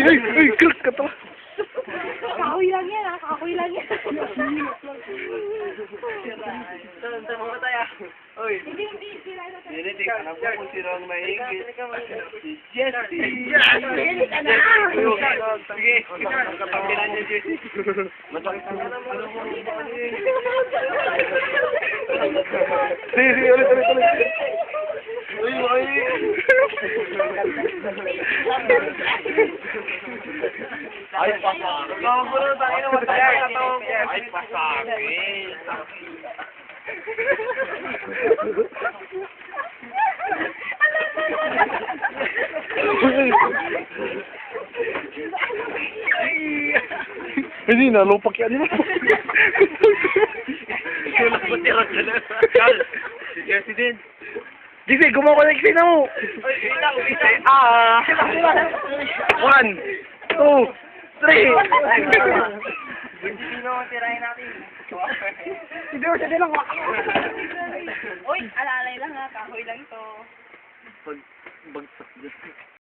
Ay, klik ka to. Kahoy lang yan, ah. Kahoy lang yan. Saan mo tayo? Oy. Hindi, sila na tayo. Hindi, alam ko kung sino ang maingit. Si Jessie. Hindi ka na. Sige, katapilan niya, Jessie. Masakit na naman. Sige, sige, ulit. Uy, uy. Ay, pasakit. Nagkakagulo tayo na mataya. Ay, pasakit. Hindi, nalupak yan. Wala ko tira ka na. Carl, si Jessie din. Gising, kumakoneksi na mo. Ay, bilang. 1, 2, 3. Sino ang tirahin natin? Hindi mo siya nilang Uy, alalay lang ha. Kahoy lang to. Bagsak dyan.